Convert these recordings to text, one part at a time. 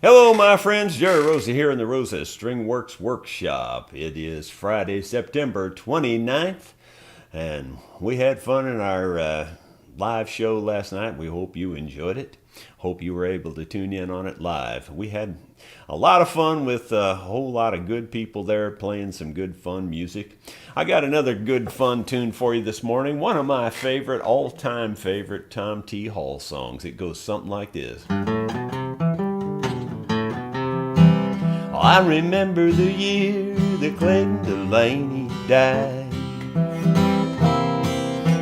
Hello, my friends. Jerry Rosa here in the Rosa String Works Workshop. It is Friday, September 29th, and we had fun in our live show last night. We hope you enjoyed it. Hope you were able to tune in on it live. We had a lot of fun with a whole lot of good people there playing some good fun music. I got another good fun tune for you this morning. One of my favorite, all-time favorite Tom T. Hall songs. It goes something like this. I remember the year that Clayton Delaney died.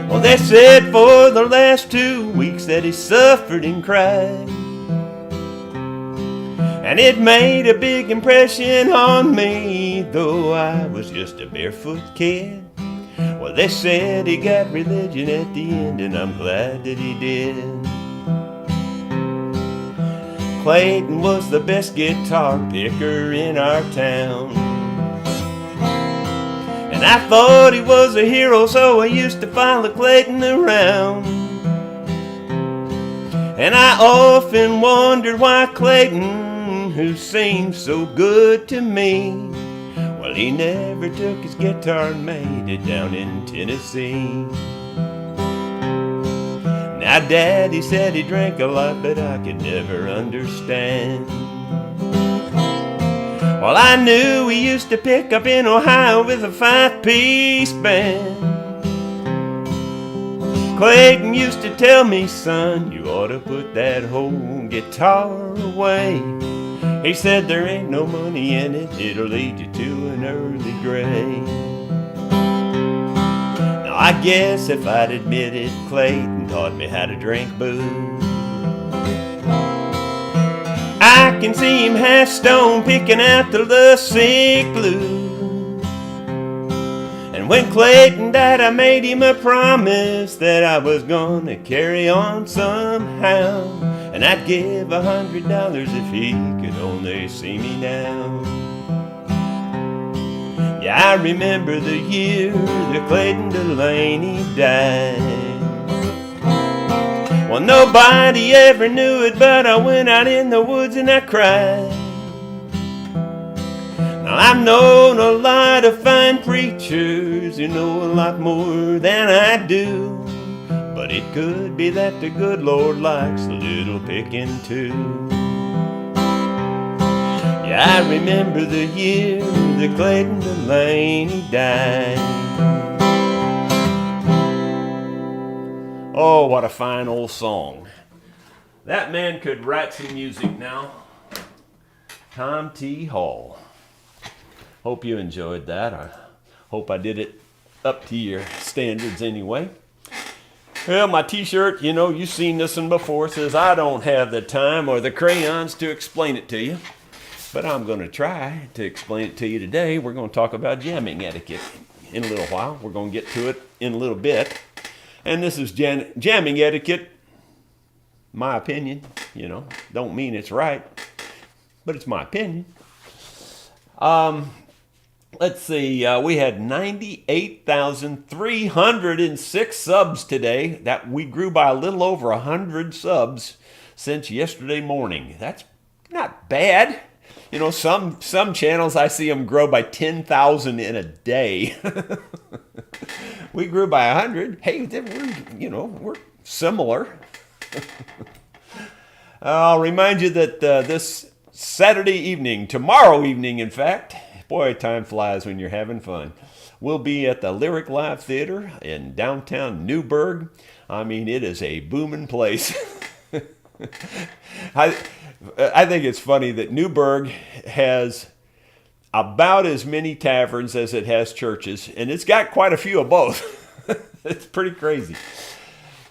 Well, they said for the last 2 weeks that he suffered and cried. And it made a big impression on me, though I was just a barefoot kid. Well, they said he got religion at the end, and I'm glad that he did. Clayton was the best guitar picker in our town. And I thought he was a hero, so I used to follow Clayton around. And I often wondered why Clayton, who seemed so good to me, well, he never took his guitar and made it down in Tennessee. Now, Daddy said he drank a lot, but I could never understand. Well, I knew he used to pick up in Ohio with a 5-piece band. Clayton used to tell me, son, you ought to put that whole guitar away. He said there ain't no money in it, it'll lead you to an early grave. Now, I guess if I'd admitted Clayton taught me how to drink booze, I can see him half stone picking out the sick blues. And when Clayton died, I made him a promise that I was gonna carry on somehow, and I'd give $100 if he could only see me now. Yeah, I remember the year that Clayton Delaney died. Well, nobody ever knew it, but I went out in the woods and I cried. Now, I've known a lot of fine preachers who know a lot more than I do, but it could be that the good Lord likes a little picking too. Yeah, I remember the year that Clayton Delaney died. Oh, what a fine old song. That man could write some music now. Tom T. Hall. Hope you enjoyed that. I hope I did it up to your standards anyway. Well, my t-shirt, you've seen this one before, says I don't have the time or the crayons to explain it to you. But I'm going to try to explain it to you today. We're going to talk about jamming etiquette in a little while. We're going to get to it in a little bit. And this is jamming etiquette, my opinion. Don't mean it's right, but it's my opinion. Let's see, we had 98,306 subs today. That we grew by a little over 100 subs since yesterday morning. That's not bad. Some channels I see them grow by 10,000 in a day. We grew by 100. Hey, we're similar. I'll remind you that this Saturday evening, tomorrow evening, in fact, boy, time flies when you're having fun. We'll be at the Lyric Live Theater in downtown Newburgh. I mean, it is a booming place. I think it's funny that Newburgh has about as many taverns as it has churches, and it's got quite a few of both. It's pretty crazy.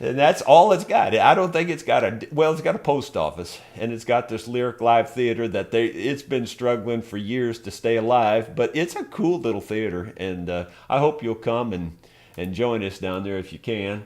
And that's all it's got. I don't think it's got it's got a post office, and it's got this Lyric Live Theater that it's been struggling for years to stay alive, but it's a cool little theater, and I hope you'll come and join us down there if you can.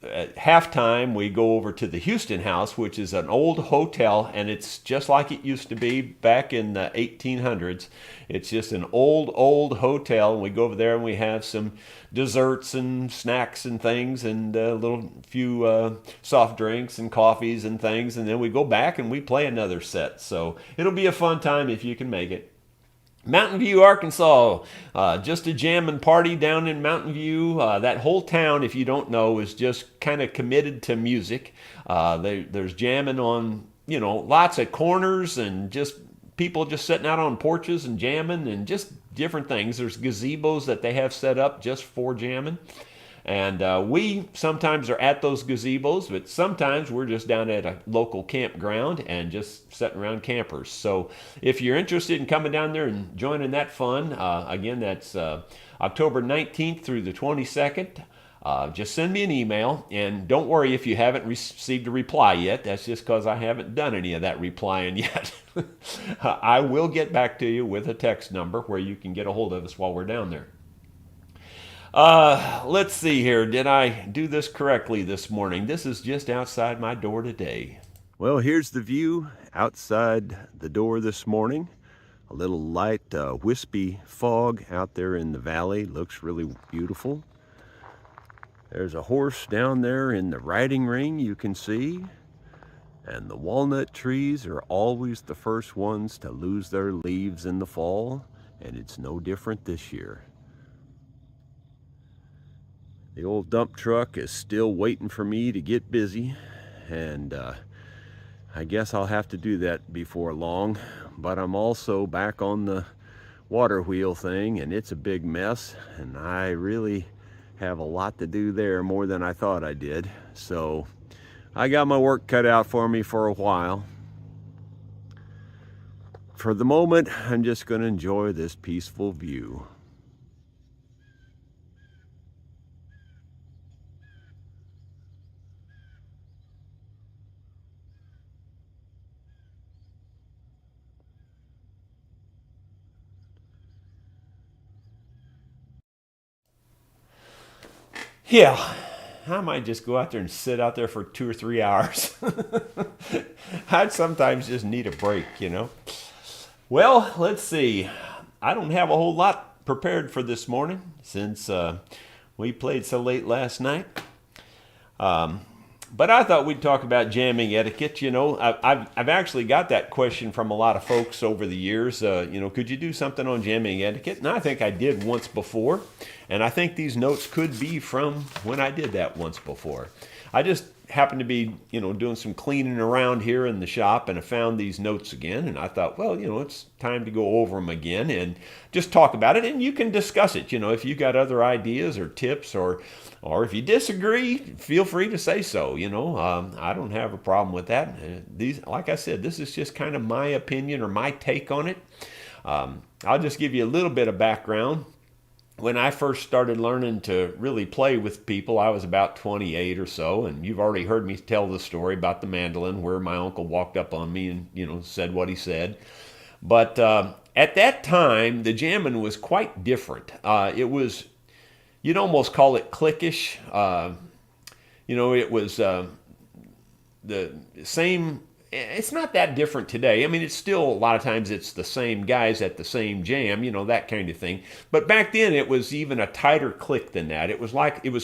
at halftime, we go over to the Houston House, which is an old hotel, and it's just like it used to be back in the 1800s. It's just an old hotel, and we go over there and we have some desserts and snacks and things, and a little few soft drinks and coffees and things, and then we go back and we play another set. So it'll be a fun time if you can make it. Mountain View, Arkansas, just a jamming party down in Mountain View. That whole town, if you don't know, is just kind of committed to music. There's jamming on, lots of corners and just people just sitting out on porches and jamming and just different things. There's gazebos that they have set up just for jamming. And we sometimes are at those gazebos, but sometimes we're just down at a local campground and just sitting around campers. So if you're interested in coming down there and joining that fun, again, that's October 19th through the 22nd. Just send me an email, and don't worry if you haven't received a reply yet. That's just because I haven't done any of that replying yet. I will get back to you with a text number where you can get a hold of us while we're down there. Let's see here. Did I do this correctly this morning? This is just outside my door today. Well, here's the view outside the door this morning. A little light, wispy fog out there in the valley. Looks really beautiful. There's a horse down there in the riding ring you can see. And the walnut trees are always the first ones to lose their leaves in the fall. And it's no different this year. The old dump truck is still waiting for me to get busy, and I guess I'll have to do that before long. But I'm also back on the water wheel thing, and it's a big mess, and I really have a lot to do there, more than I thought I did. So I got my work cut out for me for a while. For the moment, I'm just going to enjoy this peaceful view. Yeah, I might just go out there and sit out there for 2 or 3 hours. I'd sometimes just need a break, Well, let's see. I don't have a whole lot prepared for this morning since we played so late last night. But I thought we'd talk about jamming etiquette. I've actually got that question from a lot of folks over the years. Could you do something on jamming etiquette? And I think I did once before. And I think these notes could be from when I did that once before. I just happened to be, doing some cleaning around here in the shop, and I found these notes again. And I thought, well, it's time to go over them again and just talk about it. And you can discuss it. If you got other ideas or tips, or if you disagree, feel free to say so. I don't have a problem with that. These, like I said, this is just kind of my opinion or my take on it. I'll just give you a little bit of background. When I first started learning to really play with people, I was about 28 or so, and you've already heard me tell the story about the mandolin where my uncle walked up on me and, said what he said. But at that time, the jamming was quite different. It was, you'd almost call it cliquish. It was the same. It's not that different today. I mean, it's still, a lot of times it's the same guys at the same jam, that kind of thing. But back then it was even a tighter clique than that. It was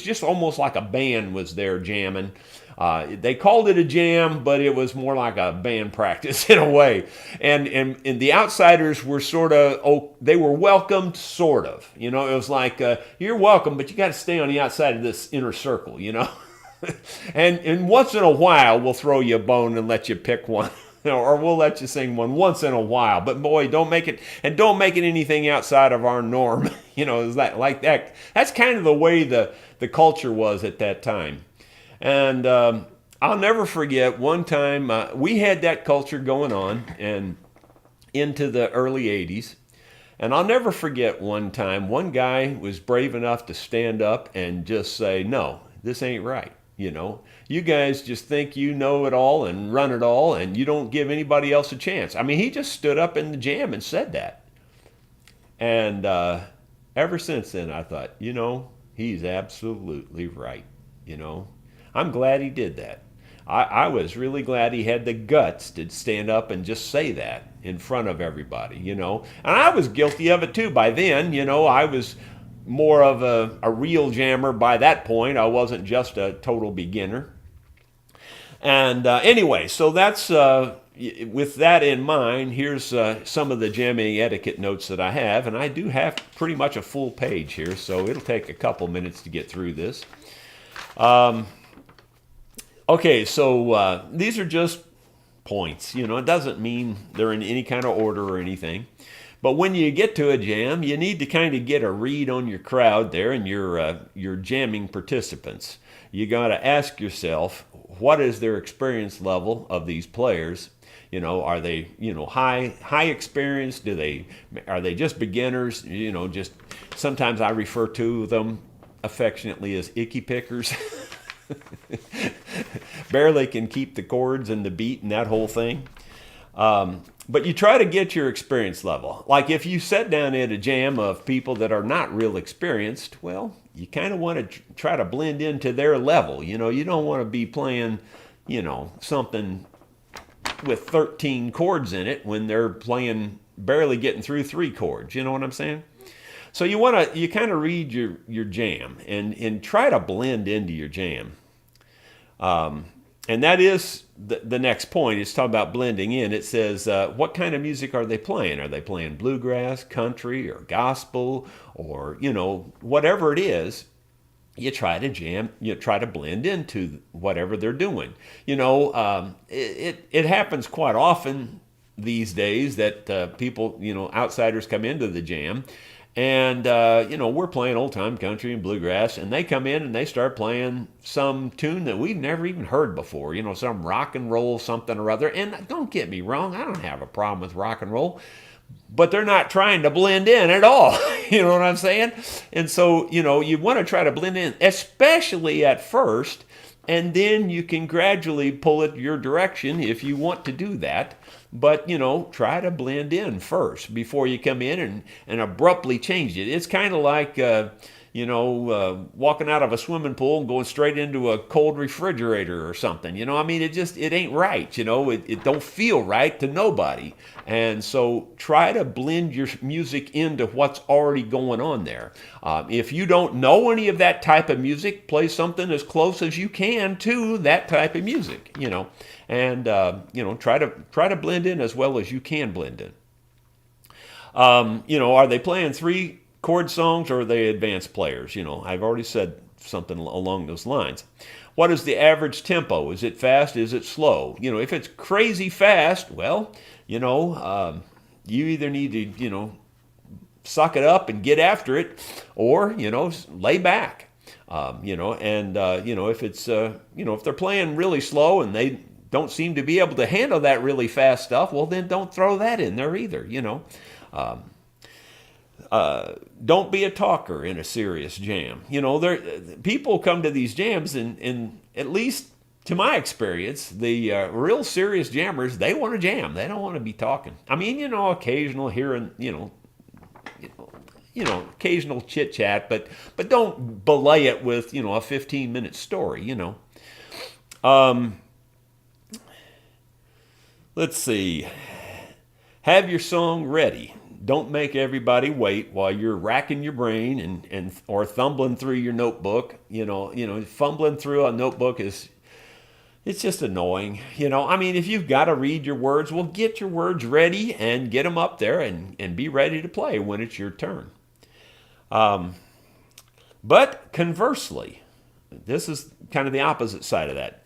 just almost like a band was there jamming. They called it a jam, but it was more like a band practice in a way. And the outsiders were sort of, they were welcomed, sort of. It was like, you're welcome, but you got to stay on the outside of this inner circle, And once in a while, we'll throw you a bone and let you pick one, or we'll let you sing one once in a while. But boy, don't make it anything outside of our norm. Is that like that? That's kind of the way the culture was at that time. And I'll never forget one time we had that culture going on and into the early 80s. And I'll never forget one time, one guy was brave enough to stand up and just say, no, this ain't right. You guys just think you know it all and run it all, and you don't give anybody else a chance. I mean, he just stood up in the jam and said that. And ever since then, I thought, he's absolutely right. I'm glad he did that. I was really glad he had the guts to stand up and just say that in front of everybody, you know. And I was guilty of it too by then, you know. I was more of a real jammer by that point. I wasn't just a total beginner. And anyway, so that's with that in mind. Here's some of the jamming etiquette notes that I have, and I do have pretty much a full page here, so it'll take a couple minutes to get through this. Okay, so these are just points. You know, it doesn't mean they're in any kind of order or anything. But when you get to a jam, you need to kind of get a read on your crowd there and your jamming participants. You got to ask yourself, what is their experience level of these players? You know, are they, you know, high experience? Are they just beginners? You know, just sometimes I refer to them affectionately as icky pickers. Barely can keep the chords and the beat and that whole thing. But you try to get your experience level. Like if you sit down at a jam of people that are not real experienced, well, you kind of want to try to blend into their level. You know, you don't want to be playing, you know, something with 13 chords in it when they're playing, barely getting through 3 chords. You know what I'm saying? So you kind of read your jam and try to blend into your jam. And that is the next point. It's talking about blending in. It says, what kind of music are they playing? Are they playing bluegrass, country, or gospel, or, you know, whatever it is? You try to jam, you try to blend into whatever they're doing. You know, it happens quite often these days that people, you know, outsiders come into the jam. And, you know, we're playing old-time country and bluegrass, and they come in and they start playing some tune that we've never even heard before, you know, some rock and roll something or other. And don't get me wrong, I don't have a problem with rock and roll, but they're not trying to blend in at all. You know what I'm saying? And so, you know, you want to try to blend in, especially at first, and then you can gradually pull it your direction if you want to do that. But, you know, try to blend in first before you come in and abruptly change it. It's kind of like, you know, walking out of a swimming pool and going straight into a cold refrigerator or something. You know, I mean, it ain't right. You know, it don't feel right to nobody. And so try to blend your music into what's already going on there. If you don't know any of that type of music, play something as close as you can to that type of music, you know. And, you know, try to blend in as well as you can blend in. You know, are they playing 3 chord songs or are they advanced players? You know, I've already said something along those lines. What is the average tempo? Is it fast? Is it slow? You know, if it's crazy fast, well, you know, you either need to, you know, suck it up and get after it, or, you know, lay back. You know, and, you know, if it's, you know, if they're playing really slow and they don't seem to be able to handle that really fast stuff, well, then don't throw that in there either, you know. Don't be a talker in a serious jam. You know, people come to these jams, and at least to my experience, the real serious jammers, they want to jam. They don't want to be talking. I mean, you know, occasional hearing, you know, occasional chit chat, but don't belay it with, you know, a 15-minute story. You know. Let's see. Have your song ready. Don't make everybody wait while you're racking your brain and or fumbling through your notebook. You know, fumbling through a notebook it's just annoying. You know, I mean, if you've got to read your words, well, get your words ready and get them up there and be ready to play when it's your turn. But conversely, this is kind of the opposite side of that.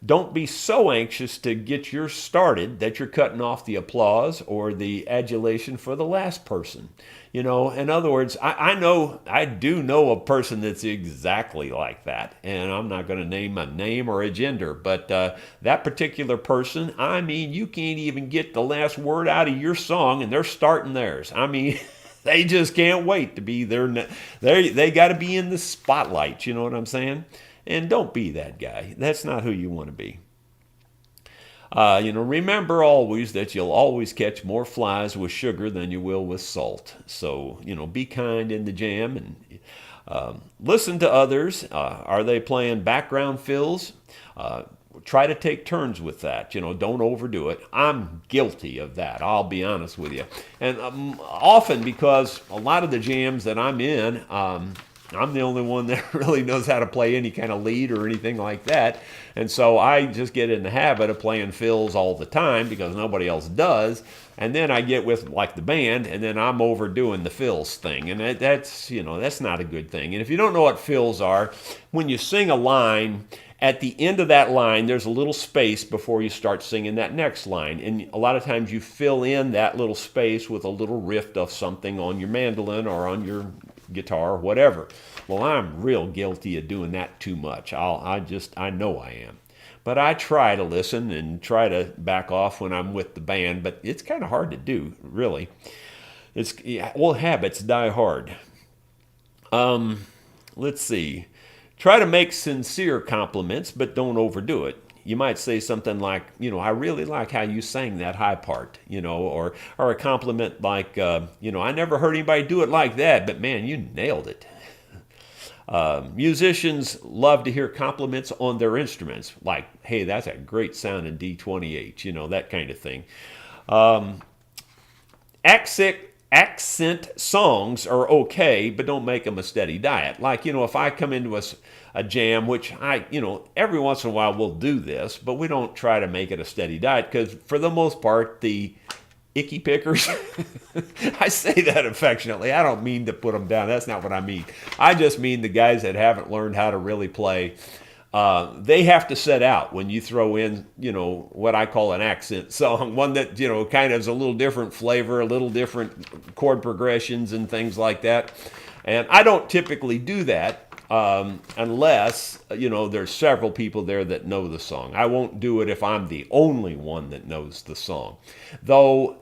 Don't be so anxious to get yours started that you're cutting off the applause or the adulation for the last person. You know, in other words, I do know a person that's exactly like that. And I'm not going to name a name or a gender, but that particular person, I mean, you can't even get the last word out of your song and they're starting theirs. I mean, they just can't wait to be there. They got to be in the spotlight, you know what I'm saying? And don't be that guy. That's not who you want to be. You know, remember always that you'll always catch more flies with sugar than you will with salt. So, you know, be kind in the jam. Listen to others. Are they playing background fills? Try to take turns with that. Don't overdo it. I'm guilty of that. I'll be honest with you. And often because a lot of the jams that I'm in, I'm the only one that really knows how to play any kind of lead or anything like that. And so I just get in the habit of playing fills all the time because nobody else does. And then I get with like the band, and then I'm overdoing the fills thing. And that's not a good thing. And if you don't know what fills are, when you sing a line, at the end of that line, there's a little space before you start singing that next line. And a lot of times you fill in that little space with a little riff of something on your mandolin or on your guitar or whatever. Well, I'm real guilty of doing that too much. I know I am. But I try to listen and try to back off when I'm with the band, but it's kind of hard to do, really. Habits die hard. Let's see. Try to make sincere compliments, but don't overdo it. You might say something like, I really like how you sang that high part, or a compliment like, I never heard anybody do it like that, but man, you nailed it. Musicians love to hear compliments on their instruments, like, hey, that's a great sound in D28, that kind of thing. Accent songs are okay, but don't make them a steady diet. Like, if I come into a jam, which every once in a while we'll do this, but we don't try to make it a steady diet because for the most part, the icky pickers, I say that affectionately. I don't mean to put them down. That's not what I mean. I just mean the guys that haven't learned how to really play. They have to set out when you throw in, what I call an accent song, one that, kind of is a little different flavor, a little different chord progressions and things like that. And I don't typically do that unless, there's several people there that know the song. I won't do it if I'm the only one that knows the song. Though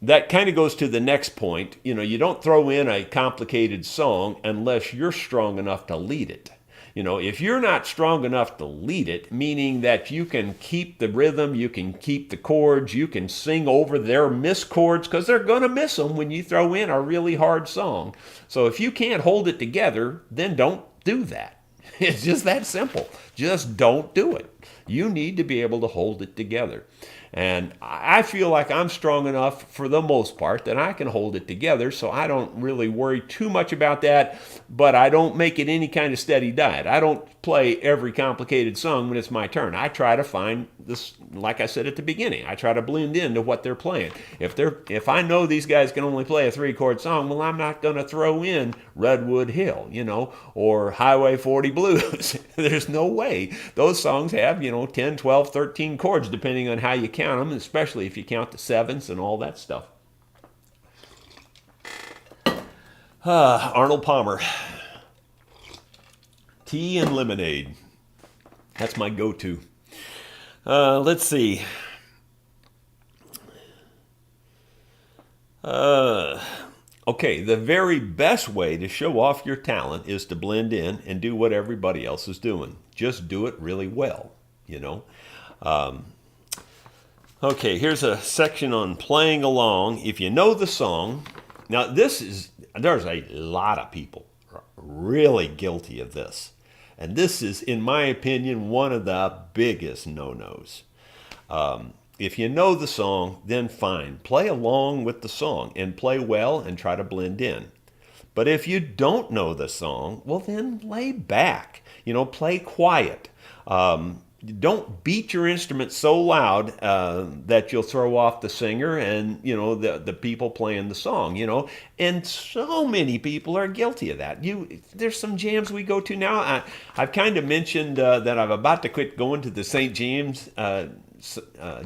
that kind of goes to the next point. You don't throw in a complicated song unless you're strong enough to lead it. If you're not strong enough to lead it, meaning that you can keep the rhythm, you can keep the chords, you can sing over their missed chords, because they're going to miss them when you throw in a really hard song. So if you can't hold it together, then don't do that. It's just that simple. Just don't do it. You need to be able to hold it together. And I feel like I'm strong enough for the most part that I can hold it together, so I don't really worry too much about that, but I don't make it any kind of steady diet. I don't play every complicated song when it's my turn. I try to find this, like I said at the beginning, I try to blend into what they're playing. If I know these guys can only play a 3-chord song, well, I'm not going to throw in Redwood Hill, or Highway 40 Blues. There's no way. Those songs have, 10, 12, 13 chords, depending on how you count them, especially if you count the sevenths and all that stuff. Arnold Palmer. Tea and lemonade. That's my go-to. Let's see. Okay, the very best way to show off your talent is to blend in and do what everybody else is doing. Just do it really well, Okay, here's a section on playing along. If you know the song, now there's a lot of people really guilty of this. And this is, in my opinion, one of the biggest no-nos. If you know the song, then fine. Play along with the song and play well and try to blend in. But if you don't know the song, well then lay back. Play quiet. Don't beat your instrument so loud that you'll throw off the singer and the people playing the song. And so many people are guilty of that. There's some jams we go to now. I've kind of mentioned that I'm about to quit going to the St. James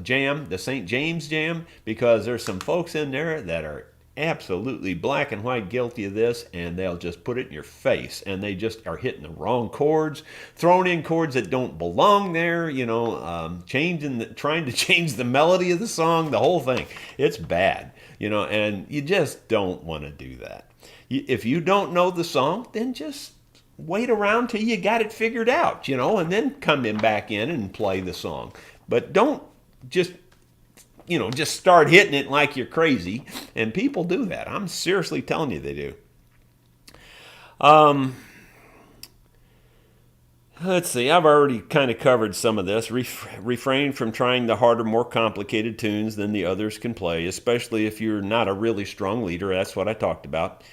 jam, the St. James jam, because there's some folks in there that are absolutely black and white guilty of this, and they'll just put it in your face, and they just are hitting the wrong chords, throwing in chords that don't belong there, trying to change the melody of the song, the whole thing. It's bad, and you just don't want to do that. If you don't know the song, then just wait around till you got it figured out, and then come back in and play the song. But don't just start hitting it like you're crazy. And people do that. I'm seriously telling you they do. Let's see, I've already kind of covered some of this. Refrain from trying the harder, more complicated tunes than the others can play, especially if you're not a really strong leader. That's what I talked about.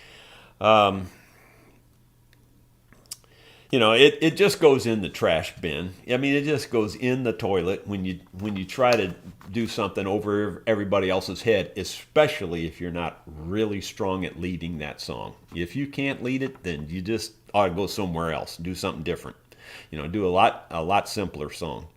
Um, it just goes in the trash bin. I mean, it just goes in the toilet when you try to do something over everybody else's head, especially if you're not really strong at leading that song. If you can't lead it, then you just ought to go somewhere else, do something different. Do a lot simpler song.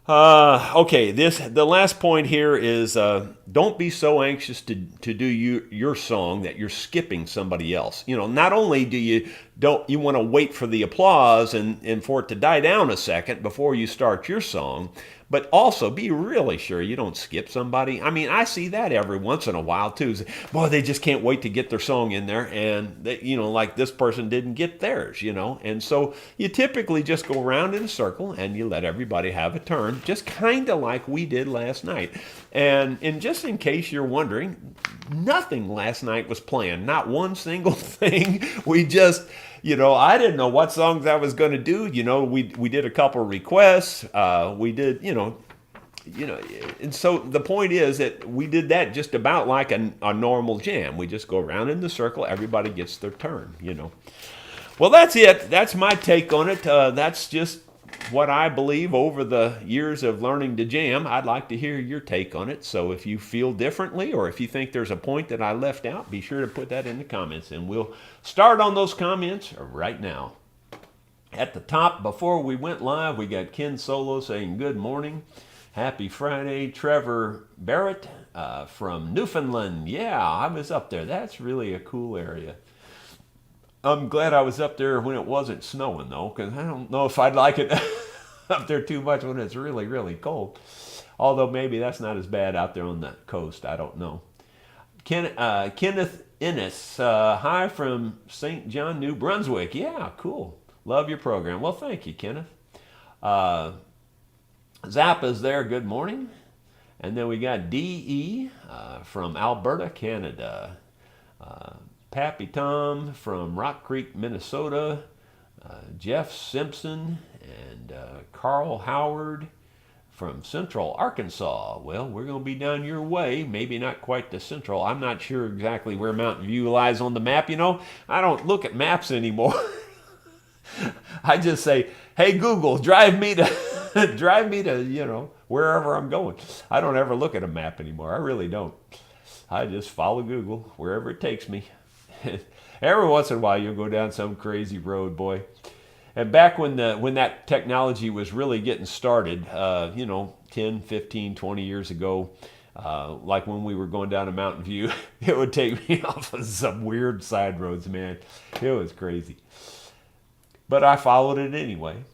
Okay, the last point here is don't be so anxious to do your song that you're skipping somebody else. Not only do you want to wait for the applause and for it to die down a second before you start your song, but also be really sure you don't skip somebody. I mean, I see that every once in a while too. Boy, they just can't wait to get their song in there, and like this person didn't get theirs, and so you typically just go around in a circle and you let everybody have a turn, just kind of like we did last night. And just in case you're wondering, nothing last night was planned, not one single thing. We just I didn't know what songs I was going to do. We did a couple requests. We did, and so the point is that we did that just about like a normal jam. We just go around in the circle. Everybody gets their turn, Well, that's it. That's my take on it. That's just what I believe over the years of learning to jam. I'd like to hear your take on it. So if you feel differently or if you think there's a point that I left out, be sure to put that in the comments, and we'll start on those comments right now. At the top, before we went live, we got Ken Solo saying good morning. Happy Friday. Trevor Barrett from Newfoundland. Yeah, I was up there. That's really a cool area. I'm glad I was up there when it wasn't snowing, though, because I don't know if I'd like it up there too much when it's really, really cold. Although maybe that's not as bad out there on the coast. I don't know. Kenneth Ennis, hi from St. John, New Brunswick. Yeah, cool. Love your program. Well, thank you, Kenneth. Zappa's there. Good morning. And then we got D.E. From Alberta, Canada. Pappy Tom from Rock Creek, Minnesota, Jeff Simpson, and Carl Howard from Central Arkansas. Well, we're going to be down your way, maybe not quite to Central. I'm not sure exactly where Mountain View lies on the map. I don't look at maps anymore. I just say, hey, Google, drive me to, wherever I'm going. I don't ever look at a map anymore. I really don't. I just follow Google wherever it takes me. Every once in a while, you'll go down some crazy road, boy. And back when that technology was really getting started, 10, 15, 20 years ago, like when we were going down to Mountain View, it would take me off of some weird side roads, man. It was crazy. But I followed it anyway.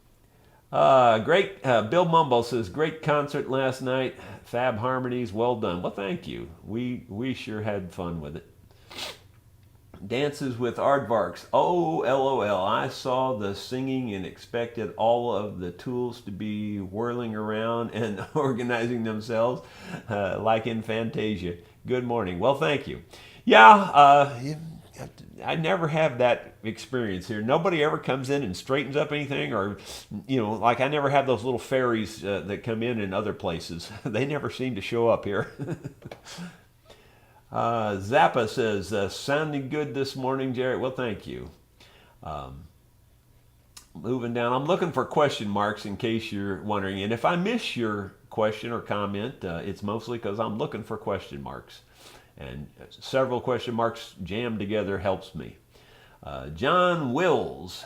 Great. Bill Mumble says, great concert last night. Fab Harmonies, well done. Well, thank you. We sure had fun with it. Dances with Aardvarks. Oh, LOL. I saw the singing and expected all of the tools to be whirling around and organizing themselves like in Fantasia. Good morning. Well, thank you. Yeah, I never have that experience here. Nobody ever comes in and straightens up anything, or, like I never have those little fairies that come in other places. They never seem to show up here. Zappa says, sounding good this morning, Jarrett. Well, thank you. Moving down, I'm looking for question marks in case you're wondering. And if I miss your question or comment, it's mostly because I'm looking for question marks. And several question marks jammed together helps me. John Wills,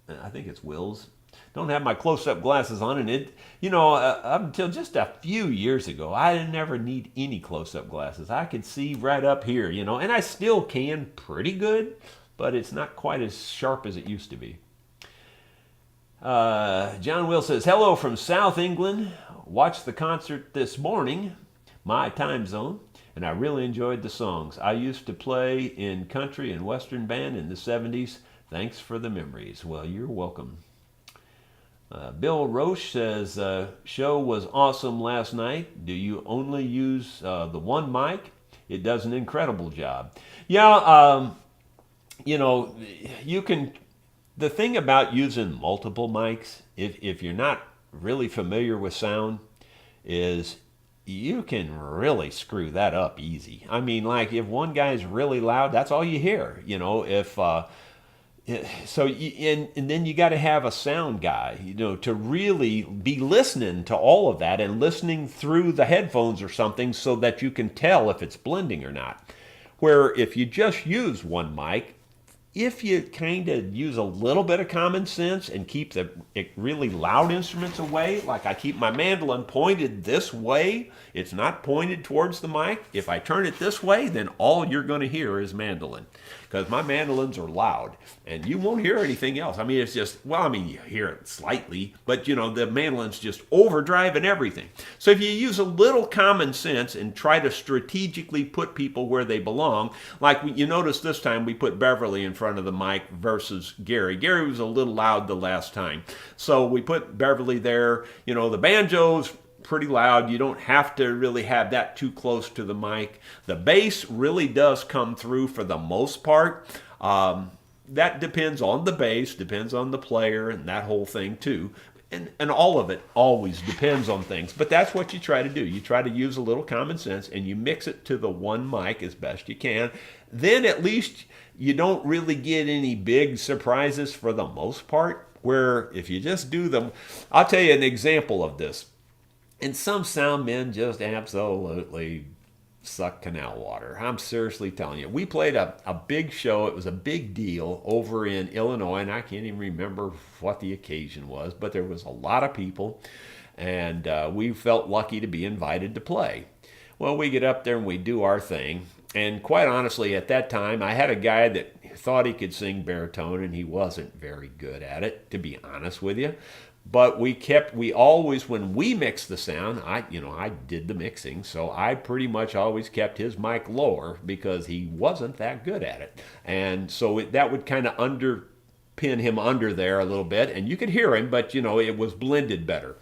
I think it's Wills. Don't have my close-up glasses on, and up until just a few years ago, I didn't ever need any close-up glasses. I could see right up here, and I still can pretty good, but it's not quite as sharp as it used to be. John Will says, hello from South England. Watched the concert this morning, my time zone, and I really enjoyed the songs. I used to play in country and western band in the 70s. Thanks for the memories. Well, you're welcome. Bill Roche says, show was awesome last night. Do you only use the one mic? It does an incredible job. Yeah, you can The thing about using multiple mics, if you're not really familiar with sound, is you can really screw that up easy. I mean, like if one guy's really loud, that's all you hear. If so, and then you got to have a sound guy, to really be listening to all of that and listening through the headphones or something so that you can tell if it's blending or not. Where if you just use one mic, if you kind of use a little bit of common sense and keep the really loud instruments away, like I keep my mandolin pointed this way, it's not pointed towards the mic. If I turn it this way, then all you're going to hear is mandolin, because my mandolins are loud and you won't hear anything else. I mean, it's just, you hear it slightly, but the mandolin's just overdriving everything. So if you use a little common sense and try to strategically put people where they belong, like you notice this time we put Beverly in front of the mic versus Gary. Gary was a little loud the last time. So we put Beverly there. The banjo's pretty loud. You don't have to really have that too close to the mic. The bass really does come through for the most part. That depends on the bass, depends on the player, and that whole thing too. And all of it always depends on things. But that's what you try to do. You try to use a little common sense and you mix it to the one mic as best you can. Then at least you don't really get any big surprises for the most part, where if you just do them, I'll tell you an example of this. And some sound men just absolutely suck canal water. I'm seriously telling you. We played a big show. It was a big deal over in Illinois, and I can't even remember what the occasion was, but there was a lot of people, and we felt lucky to be invited to play. Well, we get up there and we do our thing, and quite honestly, at that time, I had a guy that thought he could sing baritone, and he wasn't very good at it, to be honest with you. But we always, when we mixed the sound, I did the mixing, so I pretty much always kept his mic lower because he wasn't that good at it. And so that would kind of underpin him under there a little bit, and you could hear him, but it was blended better.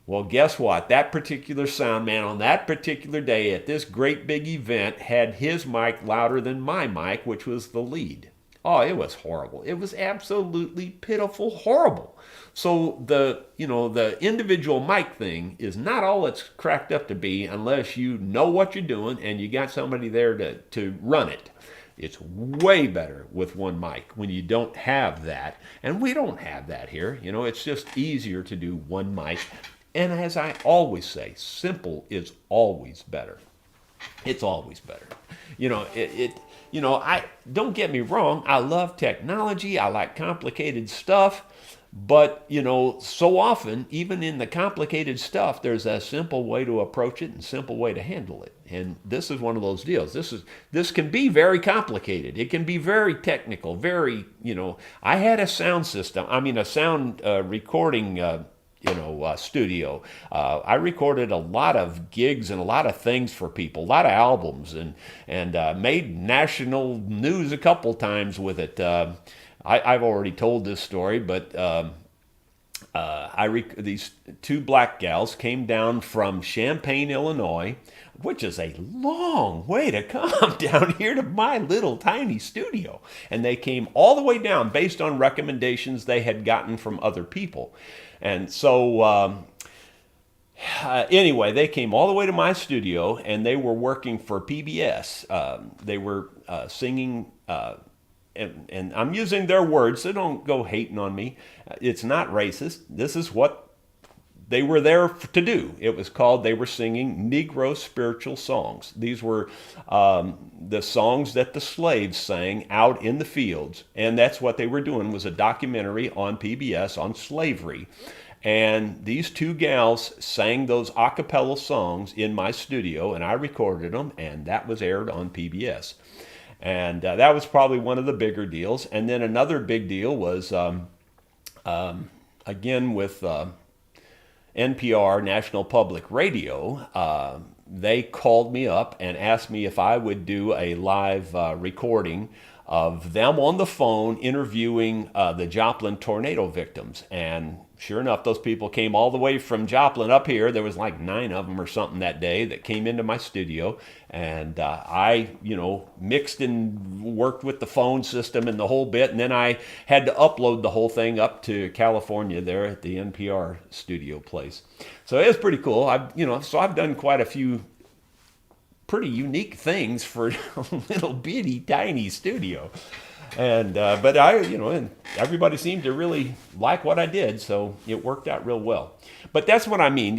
Well, guess what? That particular sound man on that particular day at this great big event had his mic louder than my mic, which was the lead. Oh, it was horrible. It was absolutely pitiful, horrible. So the individual mic thing is not all it's cracked up to be unless you know what you're doing and you got somebody there to run it. It's way better with one mic when you don't have that. And we don't have that here. It's just easier to do one mic. And as I always say, simple is always better. It's always better. I don't get me wrong. I love technology. I like complicated stuff. But, so often, even in the complicated stuff, there's a simple way to approach it and simple way to handle it. And this is one of those deals. This can be very complicated. It can be very technical, very, I had a sound system, a sound recording studio. I recorded a lot of gigs and a lot of things for people, a lot of albums, and made national news a couple times with it. I've already told this story, but these two black gals came down from Champaign, Illinois, which is a long way to come down here to my little tiny studio. And they came all the way down based on recommendations they had gotten from other people. And so anyway, they came all the way to my studio, and they were working for PBS. They were singing, and I'm using their words, so don't go hating on me. It's not racist. This is what they were there to do. They were singing Negro spiritual songs. These were the songs that the slaves sang out in the fields. And that's what they were doing, was a documentary on PBS on slavery. And these two gals sang those a cappella songs in my studio, and I recorded them, and that was aired on PBS. And that was probably one of the bigger deals. And then another big deal was, again, with NPR, National Public Radio. They called me up and asked me if I would do a live recording of them on the phone interviewing the Joplin tornado victims. And sure enough, those people came all the way from Joplin up here. There was like 9 of them or something that day that came into my studio, and I, mixed and worked with the phone system and the whole bit, and then I had to upload the whole thing up to California there at the NPR studio place. So it was pretty cool. I've done quite a few pretty unique things for a little bitty tiny studio. And but and everybody seemed to really like what I did, so it worked out real well. But that's what I mean,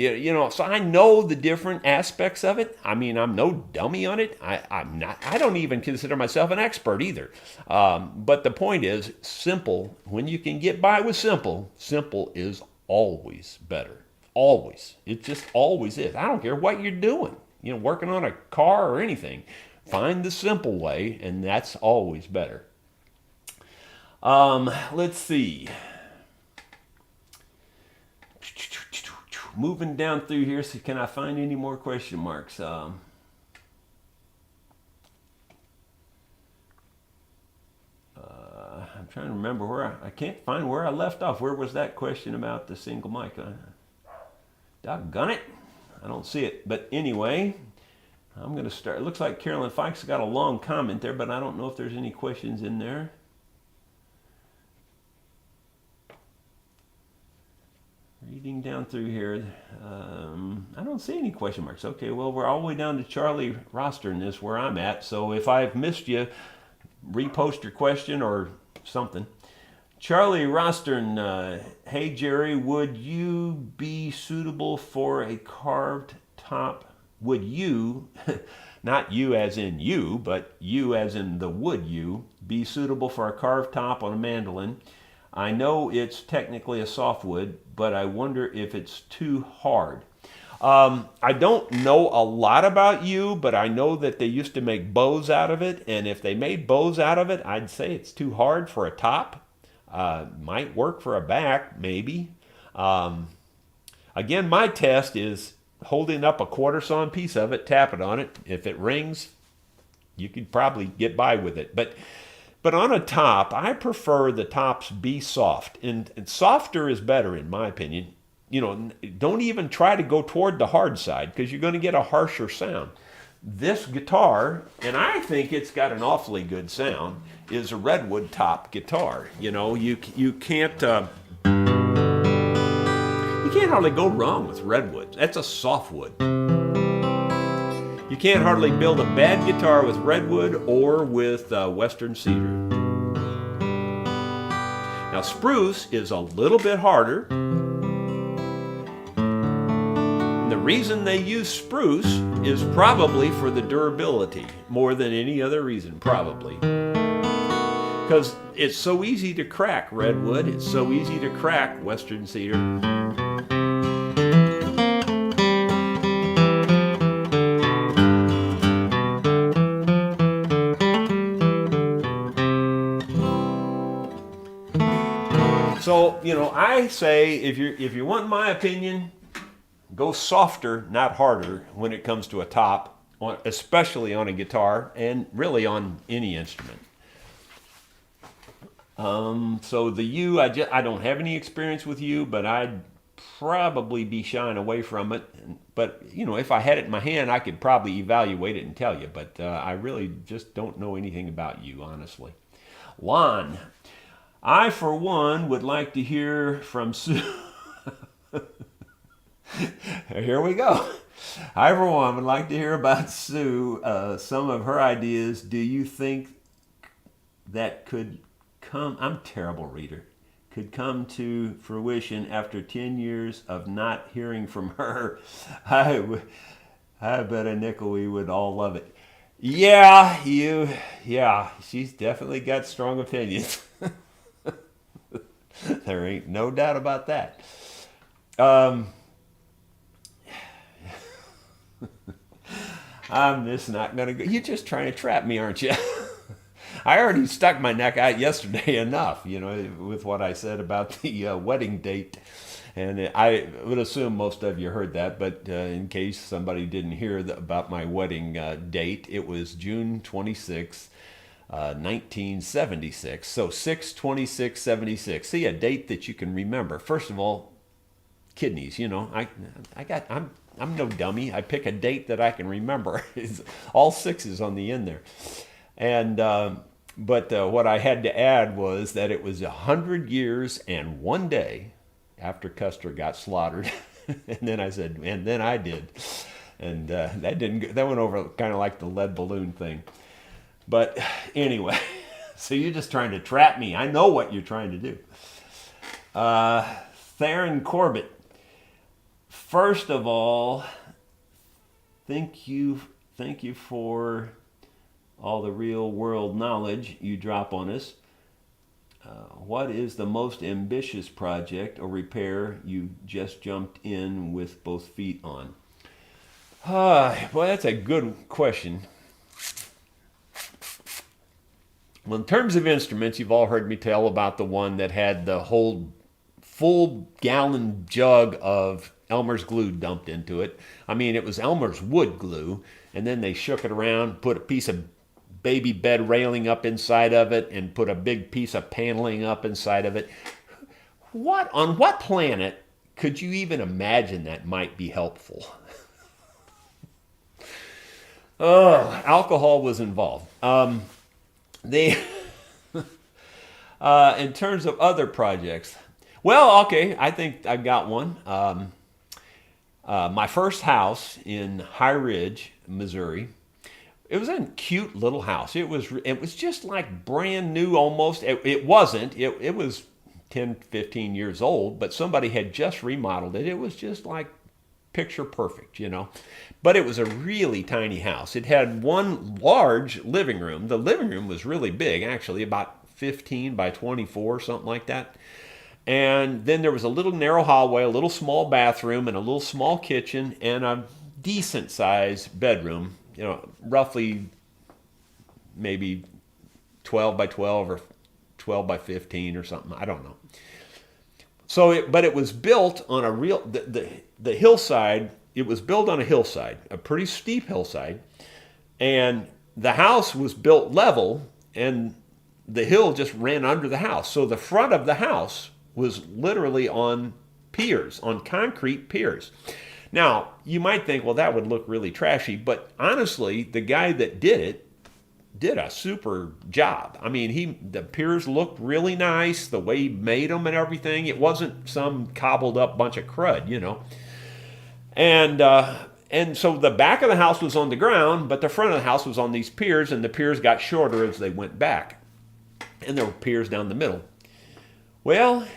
so I know the different aspects of it. I mean, I'm no dummy on it. I don't even consider myself an expert either. But the point is, simple, when you can get by with simple is always better. Always. It just always is. I don't care what you're doing, working on a car or anything. Find the simple way, and that's always better. Let's see. Moving down through here, so can I find any more question marks? I'm trying to remember where I can't find where I left off. Where was that question about the single mic? Doggone it. I don't see it. But anyway, I'm going to start. It looks like Carolyn Fikes got a long comment there, but I don't know if there's any questions in there. Reading down through here, I don't see any question marks. Okay, well, we're all the way down to Charlie Rostern is where I'm at. So if I've missed you, repost your question or something. Charlie Rostern, hey Jerry, would you be suitable for a carved top? Would you, not you as in you, but you as in the would you, be suitable for a carved top on a mandolin? I know it's technically a softwood, but I wonder if it's too hard. I don't know a lot about you, but I know that they used to make bows out of it, and if they made bows out of it, I'd say it's too hard for a top. Might work for a back, maybe. Again, my test is holding up a quarter sawn piece of it, tap it on it. If it rings, you could probably get by with it. But on a top, I prefer the tops be soft. And softer is better, in my opinion. Don't even try to go toward the hard side, because you're going to get a harsher sound. This guitar, and I think it's got an awfully good sound, is a redwood top guitar. You can't hardly go wrong with redwood. That's a softwood. You can't hardly build a bad guitar with redwood or with western cedar. Now spruce is a little bit harder. And the reason they use spruce is probably for the durability, more than any other reason, probably. Because it's so easy to crack redwood, it's so easy to crack western cedar. So, I say if you want my opinion, go softer, not harder, when it comes to a top, especially on a guitar and really on any instrument. So the U, I don't have any experience with U, but I'd probably be shying away from it. But, if I had it in my hand, I could probably evaluate it and tell you. But I really just don't know anything about U, honestly. Lon. I, for one, would like to hear from Sue. Here we go. I, for one, would like to hear about Sue, some of her ideas. Do you think that could come, I'm a terrible reader, could come to fruition after 10 years of not hearing from her? I bet a nickel we would all love it. Yeah, she's definitely got strong opinions. There ain't no doubt about that. I'm just not going to go. You're just trying to trap me, aren't you? I already stuck my neck out yesterday enough, with what I said about the wedding date. And I would assume most of you heard that, but in case somebody didn't hear about my wedding date, it was June 26th. 1976. So 6/26/76. See, a date that you can remember. First of all, kidneys. I'm no dummy. I pick a date that I can remember. It's all sixes on the end there. And but what I had to add was that it was 100 years and 1 day after Custer got slaughtered. And then I said, and then I did. And that went over kind of like the lead balloon thing. But anyway, so you're just trying to trap me. I know what you're trying to do. Theron Corbett. First of all, thank you for all the real world knowledge you drop on us. What is the most ambitious project or repair you just jumped in with both feet on? Well, that's a good question. Well, in terms of instruments, you've all heard me tell about the one that had the whole full gallon jug of Elmer's glue dumped into it. I mean, it was Elmer's wood glue, and then they shook it around, put a piece of baby bed railing up inside of it, and put a big piece of paneling up inside of it. On what planet could you even imagine that might be helpful? Alcohol was involved. In terms of other projects, well, okay, I think I've got one. My first house in High Ridge, Missouri. It was a cute little house. It was just like brand new almost. It wasn't. It was 10, 15 years old, but somebody had just remodeled it. It was just like picture perfect, But it was a really tiny house. It had one large living room. The living room was really big, actually, about 15 by 24, something like that. And then there was a little narrow hallway, a little small bathroom, and a little small kitchen, and a decent sized bedroom, roughly maybe 12 by 12 or 12 by 15 or something. I don't know. But it was built on a real, the hillside, it was built on a hillside, a pretty steep hillside, and the house was built level, and the hill just ran under the house. So the front of the house was literally on piers, on concrete piers. Now, you might think, well, that would look really trashy, but honestly, the guy that did it did a super job. I mean, the piers looked really nice, the way he made them and everything. It wasn't some cobbled up bunch of crud, And so the back of the house was on the ground, but the front of the house was on these piers, and the piers got shorter as they went back. And there were piers down the middle. Well,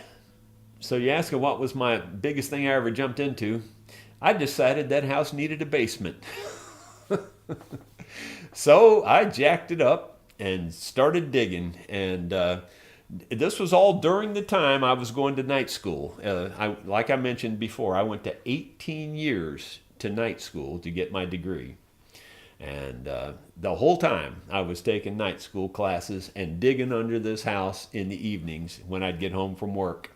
so you ask what was my biggest thing I ever jumped into. I decided that house needed a basement. So I jacked it up and started digging. And this was all during the time I was going to night school. Like I mentioned before, I went to 18 years to night school to get my degree. And the whole time I was taking night school classes and digging under this house in the evenings when I'd get home from work.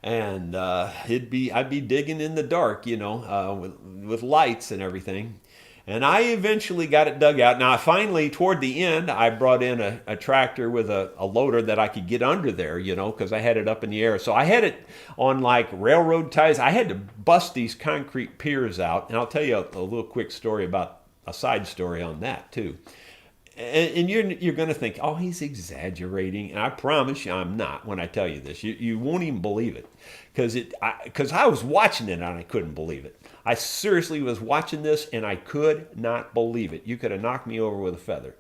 And I'd be digging in the dark, with lights and everything. And I eventually got it dug out. Now, finally, toward the end, I brought in a tractor with a loader that I could get under there, because I had it up in the air. So I had it on like railroad ties. I had to bust these concrete piers out. And I'll tell you a little quick story about a side story on that, too. And you're going to think, oh, he's exaggerating. And I promise you I'm not when I tell you this. You won't even believe it. Because I was watching it and I couldn't believe it. I seriously was watching this and I could not believe it. You could have knocked me over with a feather.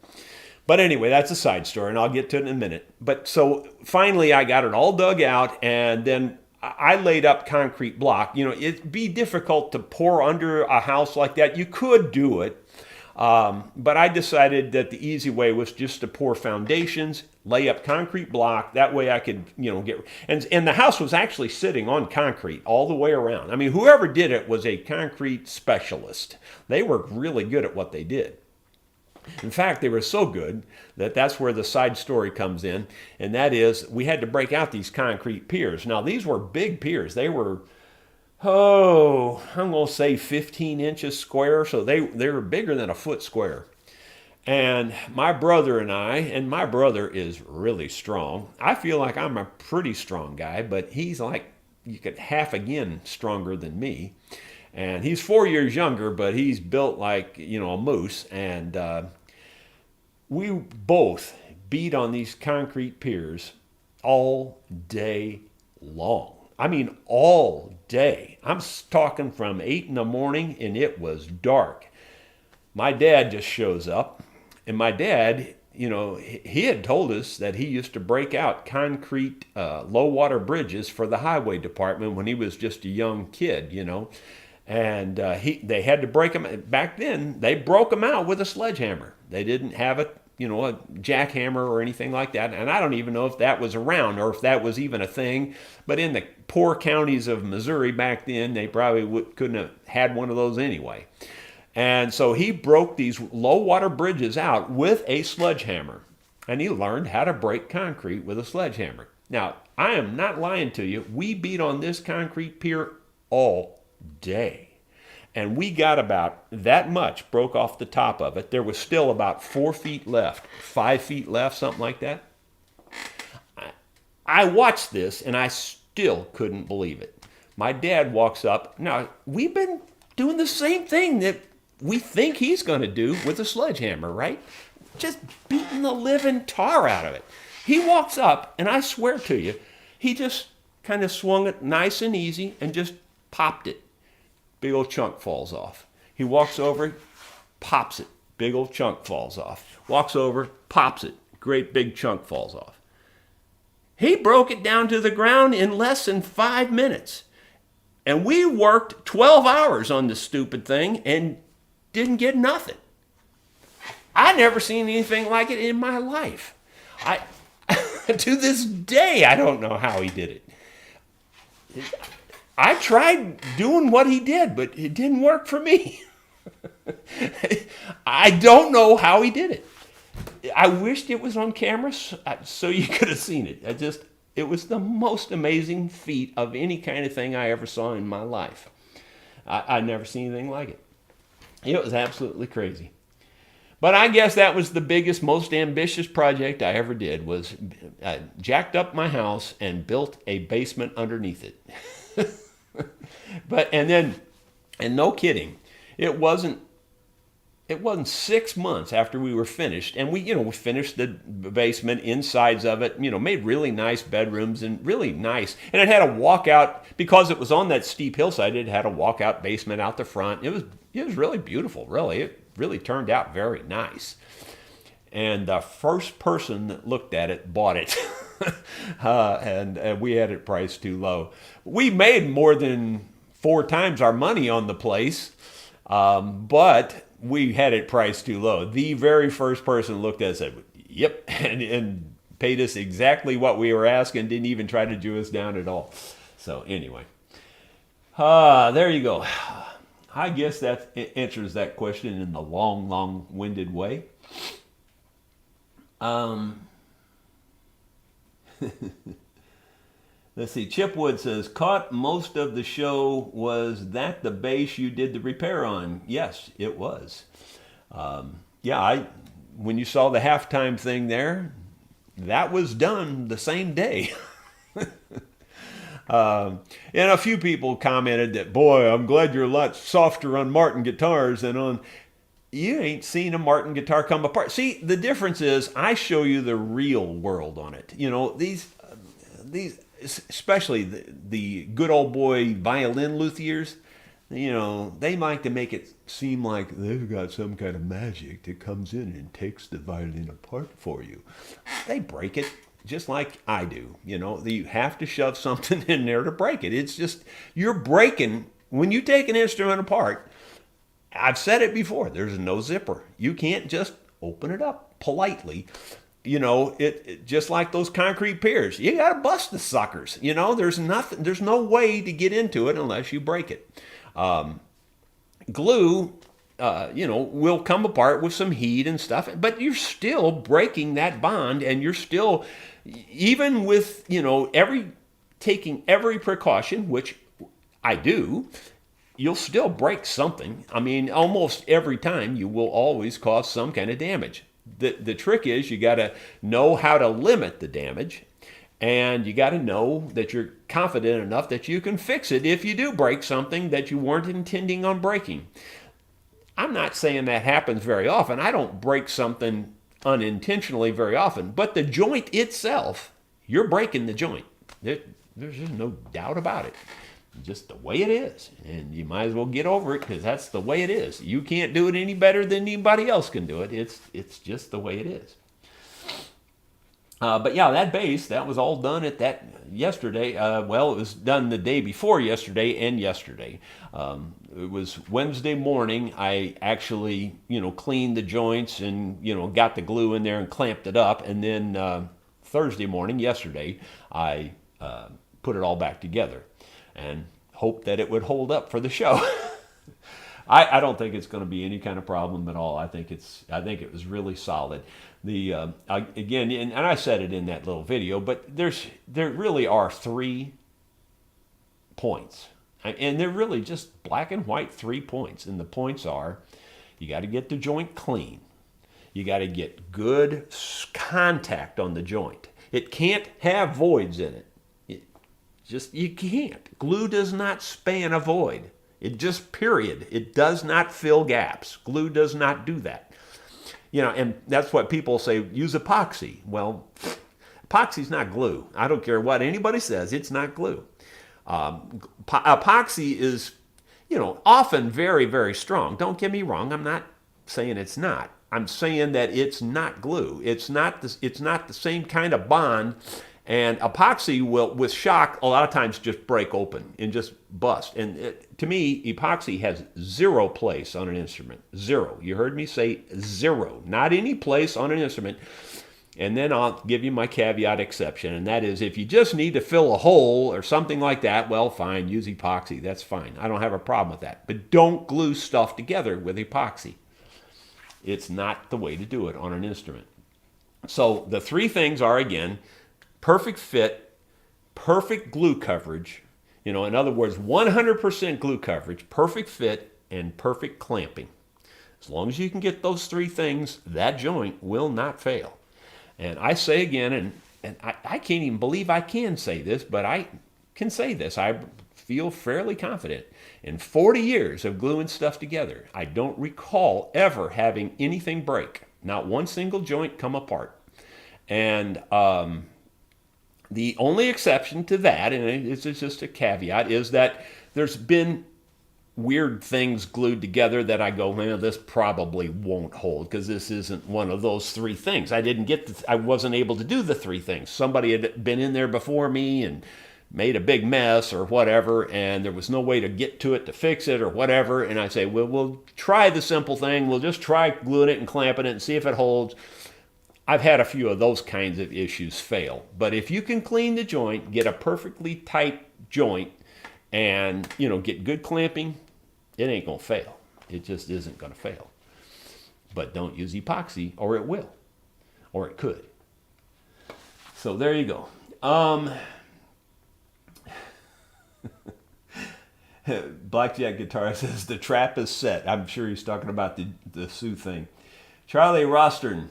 But anyway, that's a side story, and I'll get to it in a minute. But so finally I got it all dug out, and then I laid up concrete block. It'd be difficult to pour under a house like that. You could do it. But I decided that the easy way was just to pour foundations, lay up concrete block. That way I could, get, and the house was actually sitting on concrete all the way around. I mean, whoever did it was a concrete specialist. They were really good at what they did. In fact, they were so good that that's where the side story comes in. And that is, we had to break out these concrete piers. Now, these were big piers. They were, I'm going to say 15 inches square. So they were bigger than a foot square. And my brother and my brother is really strong. I feel like I'm a pretty strong guy, but he's like half again stronger than me. And he's 4 years younger, but he's built like, a moose. And we both beat on these concrete piers all day long. I mean, all day. I'm talking from 8 in the morning, and it was dark. My dad just shows up, and my dad, he had told us that he used to break out concrete low water bridges for the highway department when he was just a young kid, and they had to break them. Back then, they broke them out with a sledgehammer. They didn't have a jackhammer or anything like that. And I don't even know if that was around or if that was even a thing. But in the poor counties of Missouri back then, they probably couldn't have had one of those anyway. And so he broke these low water bridges out with a sledgehammer. And he learned how to break concrete with a sledgehammer. Now, I am not lying to you. We beat on this concrete pier all day. And we got about that much broke off the top of it. There was still about 4 feet left, 5 feet left, something like that. I watched this and I still couldn't believe it. My dad walks up. Now, we've been doing the same thing that we think he's going to do with a sledgehammer, right? Just beating the living tar out of it. He walks up, and I swear to you, he just kind of swung it nice and easy and just popped it. Big old chunk falls off. He walks over, pops it. Big old chunk falls off. Walks over, pops it. Great big chunk falls off. He broke it down to the ground in less than 5 minutes. And we worked 12 hours on this stupid thing and didn't get nothing. I never seen anything like it in my life. To this day, I don't know how he did it. I tried doing what he did, but it didn't work for me. I don't know how he did it. I wished it was on camera so you could have seen it. It was the most amazing feat of any kind of thing I ever saw in my life. I never seen anything like it. It was absolutely crazy. But I guess that was the biggest, most ambitious project I ever did, was jacked up my house and built a basement underneath it. And no kidding, it wasn't 6 months after we were finished, and we finished the basement, insides of it, made really nice bedrooms and really nice. And it had a walkout, because it was on that steep hillside, it had a walkout basement out the front. It was really beautiful, really. It really turned out very nice. And the first person that looked at it bought it. And we had it priced too low. We made more than 4 times our money on the place, but we had it priced too low. The very first person looked at it and said, yep, and paid us exactly what we were asking, didn't even try to Jew us down at all. So anyway, there you go. I guess that answers that question in the long, long-winded way. Let's see. Chipwood says, caught most of the show. Was that the base you did the repair on? Yes, it was. When you saw the halftime thing there, that was done the same day. And a few people commented that, boy, I'm glad you're a lot softer on Martin guitars than on... You ain't seen a Martin guitar come apart. See, the difference is I show you the real world on it. These especially the good old boy violin luthiers, they like to make it seem like they've got some kind of magic that comes in and takes the violin apart for you. They break it just like I do. You have to shove something in there to break it. It's just, you're breaking, when you take an instrument apart, I've said it before, there's no zipper. You can't just open it up politely. It just like those concrete piers. You got to bust the suckers. There's no way to get into it unless you break it. Glue, will come apart with some heat and stuff, but you're still breaking that bond, and you're still, even with, taking every precaution, which I do, you'll still break something. I mean, almost every time you will always cause some kind of damage. The trick is you got to know how to limit the damage, And you got to know that you're confident enough that you can fix it if you do break something that you weren't intending on breaking. I'm not saying that happens very often. I don't break something unintentionally very often, but the joint itself, you're breaking the joint. There's just no doubt about it. Just the way it is. And you might as well get over it because that's the way it is. You can't do it any better than anybody else can do it. It's just the way it is. But yeah, that base, that was all done at that yesterday. Well, it was done the day before yesterday and yesterday. It was Wednesday morning. I actually, cleaned the joints and, got the glue in there and clamped it up. And then Thursday morning, yesterday, I put it all back together and hoped that it would hold up for the show. I don't think it's going to be any kind of problem at all. I think it was really solid. Again, and I said it in that little video, but there really are 3 points, and they're really just black and white 3 points. And the points are: you got to get the joint clean, you got to get good contact on the joint. It can't have voids in it. You can't. Glue does not span a void. It just, period. It does not fill gaps. Glue does not do that. And that's what people say, use epoxy. Well, epoxy's not glue. I don't care what anybody says, it's not glue. Epoxy is, often very, very strong. Don't get me wrong, I'm not saying it's not. I'm saying that it's not glue. It's not the same kind of bond. And epoxy will, with shock, a lot of times just break open and just bust. And to me, epoxy has 0 place on an instrument. 0. You heard me say 0. Not any place on an instrument. And then I'll give you my caveat exception, and that is if you just need to fill a hole or something like that, well, fine, use epoxy. That's fine. I don't have a problem with that. But don't glue stuff together with epoxy. It's not the way to do it on an instrument. So the 3 things are, again, perfect fit, perfect glue coverage, in other words, 100% glue coverage, perfect fit, and perfect clamping. As long as you can get those 3 things, that joint will not fail. And I say again, and I can't even believe I can say this, but I can say this. I feel fairly confident. In 40 years of gluing stuff together, I don't recall ever having anything break. Not one single joint come apart. And the only exception to that, and it's just a caveat, is that there's been weird things glued together that I go, well, this probably won't hold because this isn't one of those 3 things. I wasn't able to do the 3 things. Somebody had been in there before me and made a big mess or whatever, and there was no way to get to it to fix it or whatever. And I say, well, we'll try the simple thing. We'll just try gluing it and clamping it and see if it holds. I've had a few of those kinds of issues fail. But if you can clean the joint, get a perfectly tight joint, and get good clamping, it ain't going to fail. It just isn't going to fail. But don't use epoxy, or it will. Or it could. So there you go. Blackjack Guitar says, the trap is set. I'm sure he's talking about the Sue thing. Charlie Rostern,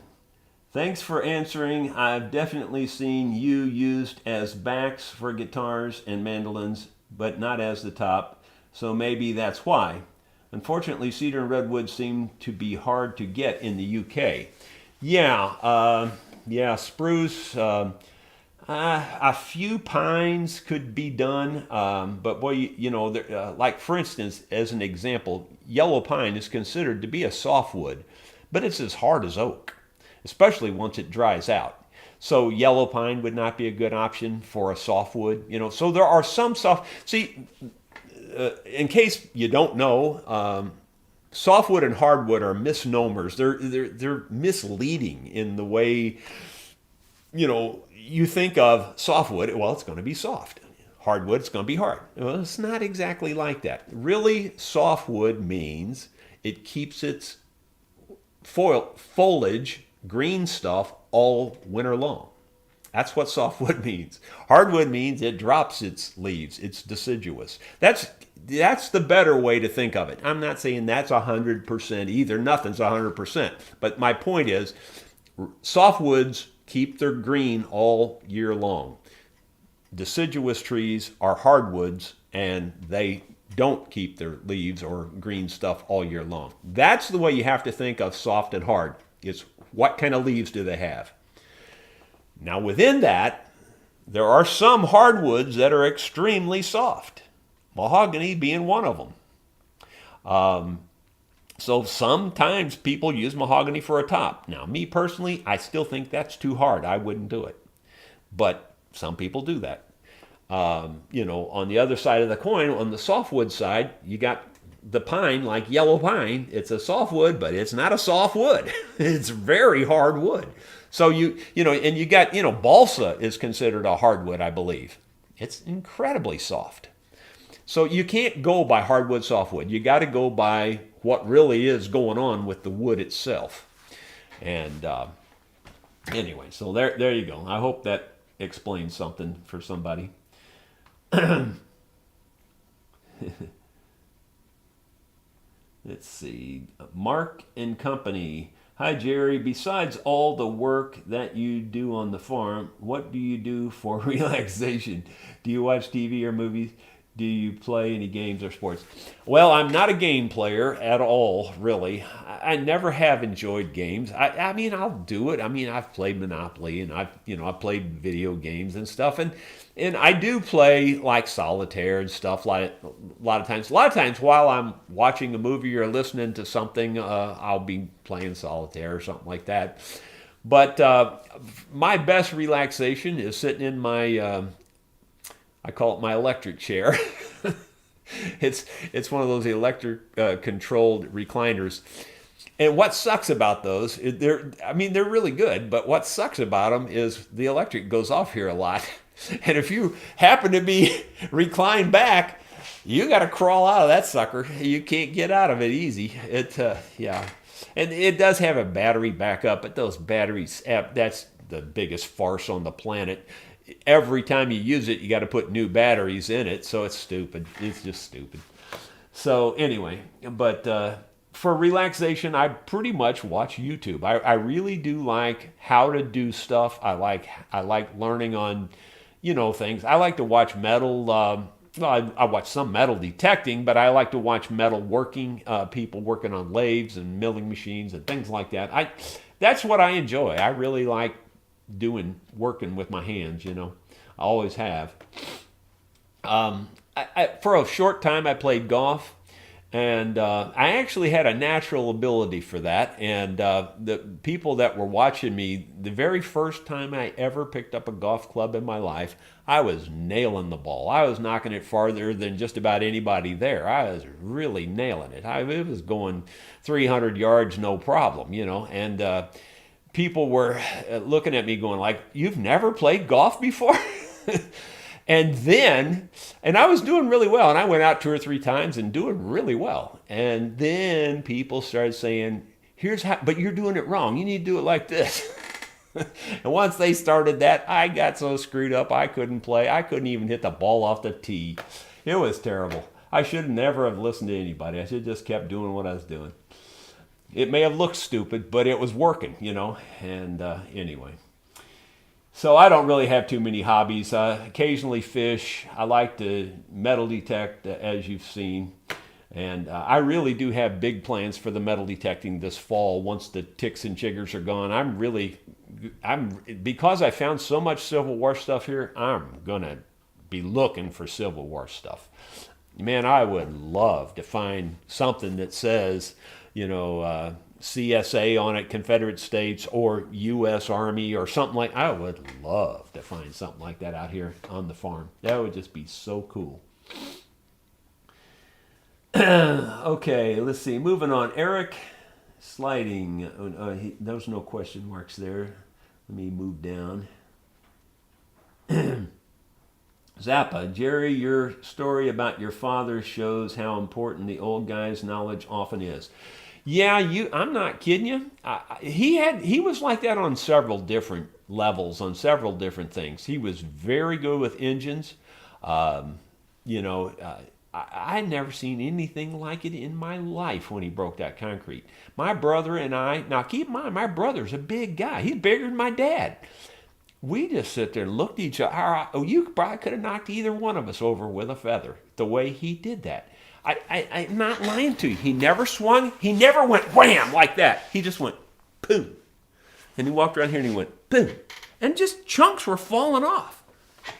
thanks for answering. I've definitely seen you used as backs for guitars and mandolins, but not as the top, so maybe that's why. Unfortunately, cedar and redwood seem to be hard to get in the UK. Yeah, spruce, a few pines could be done, but boy, like for instance, as an example, yellow pine is considered to be a softwood, but it's as hard as oak, especially once it dries out. So yellow pine would not be a good option for a softwood. So there are some in case you don't know, softwood and hardwood are misnomers. They're misleading in the way, you think of softwood. Well, it's going to be soft. Hardwood, it's going to be hard. Well, it's not exactly like that. Really, softwood means it keeps its foliage, green stuff, all winter long. That's what softwood means. Hardwood means it drops its leaves. It's deciduous. That's the better way to think of it. I'm not saying that's 100% either. Nothing's 100%. But my point is, softwoods keep their green all year long. deciduous trees are hardwoods, and they don't keep their leaves or green stuff all year long. That's the way you have to think of soft and hard. It's what kind of leaves do they have? Now within that, there are some hardwoods that are extremely soft. Mahogany being one of them. So sometimes people use mahogany for a top. Now me personally, I still think that's too hard. I wouldn't do it. But some people do that. On the other side of the coin, on the softwood side, you got the pine, like yellow pine. It's a softwood, but it's not a soft wood. It's very hard wood. So and you got, balsa is considered a hardwood, I believe. It's incredibly soft. So you can't go by hardwood, softwood. You got to go by what really is going on with the wood itself. And anyway, so there you go. I hope that explains something for somebody. Let's see. Mark and Company. Hi, Jerry. Besides all the work that you do on the farm, what do you do for relaxation? Do you watch TV or movies? Do you play any games or sports? Well, I'm not a game player at all, really. I never have enjoyed games. I mean, I'll do it. I mean, I've played Monopoly, and I've played video games and stuff, and I do play like solitaire and stuff like a lot of times. A lot of times while I'm watching a movie or listening to something, I'll be playing solitaire or something like that. But my best relaxation is sitting in my I call it my electric chair. It's one of those electric controlled recliners. And what sucks about those, they're really good, but what sucks about them is the electric goes off here a lot. And if you happen to be reclined back, you got to crawl out of that sucker. You can't get out of it easy. Yeah. And it does have a battery backup, but those batteries, that's the biggest farce on the planet. Every time you use it, you got to put new batteries in it, so it's stupid. It's just stupid. So anyway, but for relaxation, I pretty much watch YouTube. I really do like how to do stuff. I like learning on, things. I like to watch metal. I watch some metal detecting, but I like to watch metal working, people working on lathes and milling machines and things like that. That's what I enjoy. I really like working with my hands, I always have. For a short time I played golf, and I actually had a natural ability for that, and the people that were watching me, the very first time I ever picked up a golf club in my life, I was nailing the ball. I was knocking it farther than just about anybody there. I was really nailing it. It was going 300 yards no problem, and people were looking at me going like, you've never played golf before? And I was doing really well. And I went out 2 or 3 times and doing really well. And then people started saying, but you're doing it wrong. You need to do it like this. And once they started that, I got so screwed up I couldn't play. I couldn't even hit the ball off the tee. It was terrible. I should never have listened to anybody. I should have just kept doing what I was doing. It may have looked stupid, but it was working, and anyway. So I don't really have too many hobbies. Occasionally fish. I like to metal detect, as you've seen. And I really do have big plans for the metal detecting this fall once the ticks and chiggers are gone. Because I found so much Civil War stuff here, I'm going to be looking for Civil War stuff. Man, I would love to find something that says, CSA on it, Confederate States, or U.S. Army, or something like. I would love to find something like that out here on the farm. That would just be so cool. Okay, let's see. Moving on. Eric Sliding. There's no question marks there. Let me move down. Zappa, Jerry, your story about your father shows how important the old guy's knowledge often is. Yeah, I'm not kidding you. He was like that on several different levels, on several different things. He was very good with engines. I never seen anything like it in my life when he broke that concrete. My brother and I, now keep in mind, my brother's a big guy. He's bigger than my dad. we just sit there and looked at each other. Oh, you probably could have knocked either one of us over with a feather, the way he did that. I'm not lying to you. He never swung. He never went wham like that. He just went boom. And he walked around here and he went boom. And just chunks were falling off.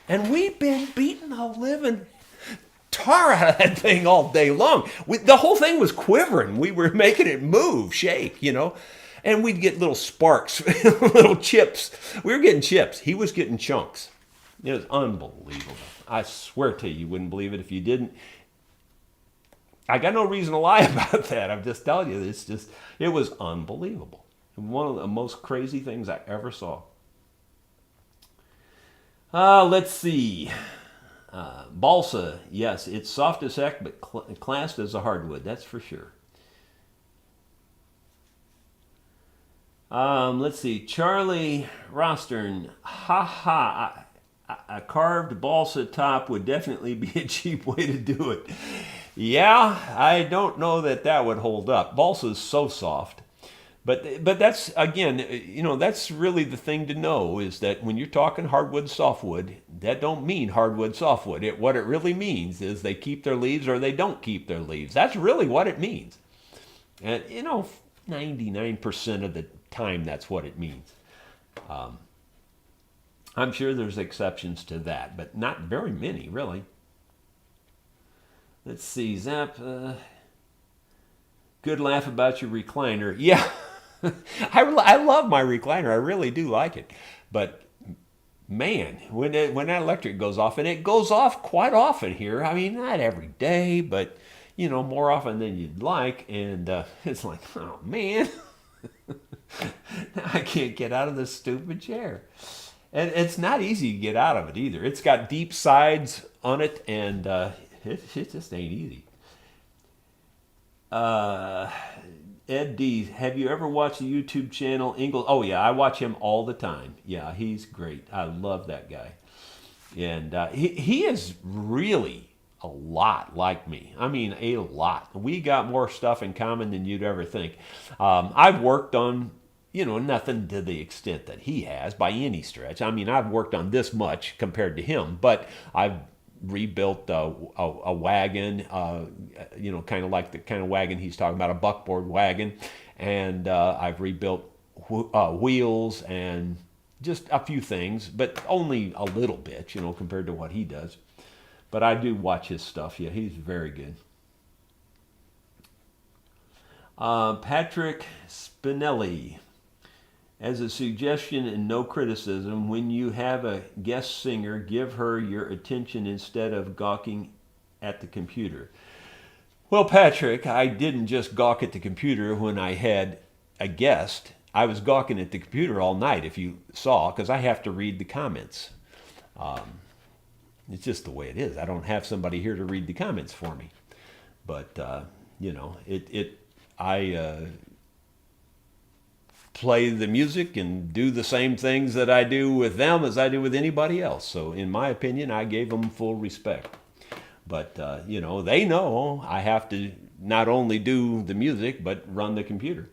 And we've been beating the living tar out of that thing all day long. The whole thing was quivering. We were making it move, shake, And we'd get little sparks, little chips. We were getting chips. He was getting chunks. It was unbelievable. I swear to you, you wouldn't believe it if you didn't. I got no reason to lie about that. I'm just telling you, it was unbelievable. One of the most crazy things I ever saw. Let's see. Balsa, yes, it's soft as heck, but classed as a hardwood, that's for sure. Let's see. Charlie Rostern, a carved balsa top would definitely be a cheap way to do it. Yeah, I don't know that would hold up. Balsa is so soft. But that's, again, that's really the thing to know, is that when you're talking hardwood, softwood, that don't mean hardwood, softwood. What it really means is they keep their leaves or they don't keep their leaves. That's really what it means. And, 99% of the time, that's what it means. I'm sure there's exceptions to that, but not very many, really. Let's see, Zap. Good laugh about your recliner. Yeah, I love my recliner. I really do like it. But, man, when that electric goes off, and it goes off quite often here. I mean, not every day, but, more often than you'd like. And it's like, oh, man. I can't get out of this stupid chair. And it's not easy to get out of it either. It's got deep sides on it, and it just ain't easy. Ed D, have you ever watched the YouTube channel Ingle? Oh, yeah, I watch him all the time. Yeah, he's great. I love that guy. And he is really a lot like me. I mean, a lot. We got more stuff in common than you'd ever think. I've worked on, nothing to the extent that he has by any stretch. I mean, I've worked on this much compared to him, but I've rebuilt a wagon, kind of like the kind of wagon he's talking about, a buckboard wagon. And I've rebuilt wheels and just a few things, but only a little bit, compared to what he does. But I do watch his stuff. Yeah, he's very good. Patrick Spinelli. As a suggestion and no criticism, when you have a guest singer, give her your attention instead of gawking at the computer. Well, Patrick, I didn't just gawk at the computer when I had a guest. I was gawking at the computer all night, if you saw, because I have to read the comments. It's just the way it is. I don't have somebody here to read the comments for me. But, I play the music and do the same things that I do with them as I do with anybody else. So in my opinion, I gave them full respect. But, they know I have to not only do the music, but run the computer.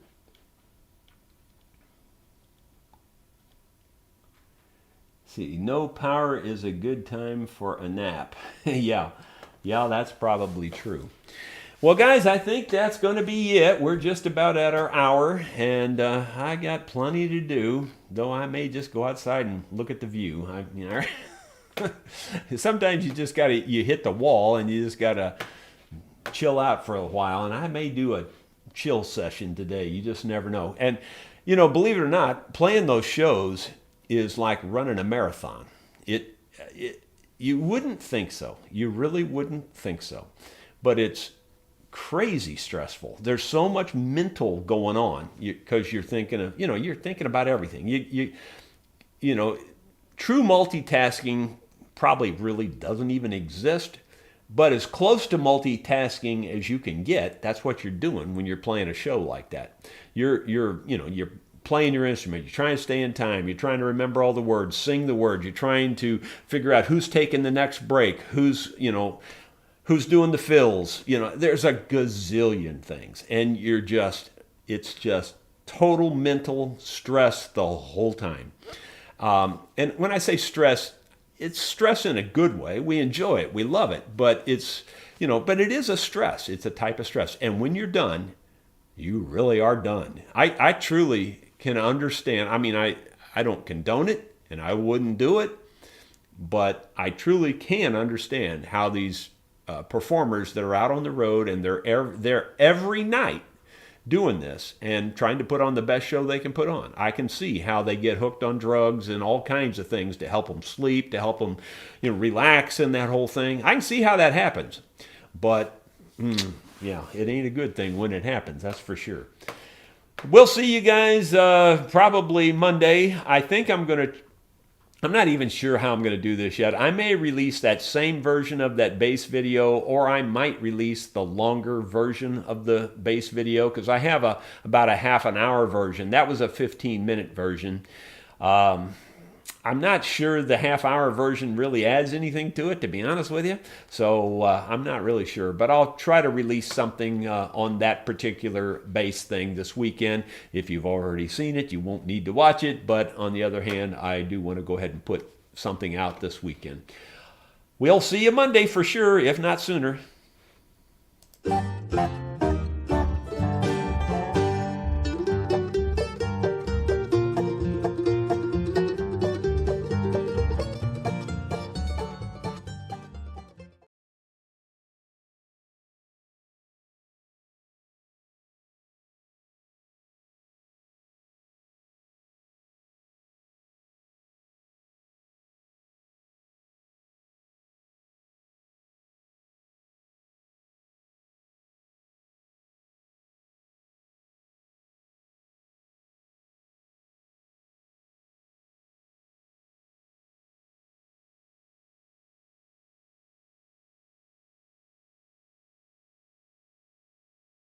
See, no power is a good time for a nap. Yeah, that's probably true. Well, guys, I think that's going to be it. We're just about at our hour, and I got plenty to do, though I may just go outside and look at the view. Sometimes you hit the wall, and you just got to chill out for a while, and I may do a chill session today. You just never know. And, believe it or not, playing those shows is like running a marathon. You wouldn't think so. You really wouldn't think so. But it's crazy stressful. There's so much mental going on because you're thinking of, you're thinking about everything. True multitasking probably really doesn't even exist, but as close to multitasking as you can get, that's what you're doing when you're playing a show like that. You're playing your instrument, you're trying to stay in time, you're trying to remember all the words, sing the words, you're trying to figure out who's taking the next break, who's doing the fills. There's a gazillion things. And it's just total mental stress the whole time. And when I say stress, it's stress in a good way. We enjoy it, we love it, but it's, but it is a stress. It's a type of stress. And when you're done, you really are done. I truly can understand. I mean, I don't condone it and I wouldn't do it, but I truly can understand how these performers that are out on the road and they're every night doing this and trying to put on the best show they can put on. I can see how they get hooked on drugs and all kinds of things to help them sleep, to help them, relax and that whole thing. I can see how that happens, but yeah, it ain't a good thing when it happens. That's for sure. We'll see you guys probably Monday. I think I'm not even sure how I'm going to do this yet. I may release that same version of that bass video, or I might release the longer version of the bass video, because I have about a half an hour version. That was a 15-minute version. I'm not sure the half-hour version really adds anything to it, to be honest with you. So I'm not really sure. But I'll try to release something on that particular bass thing this weekend. If you've already seen it, you won't need to watch it. But on the other hand, I do want to go ahead and put something out this weekend. We'll see you Monday for sure, if not sooner.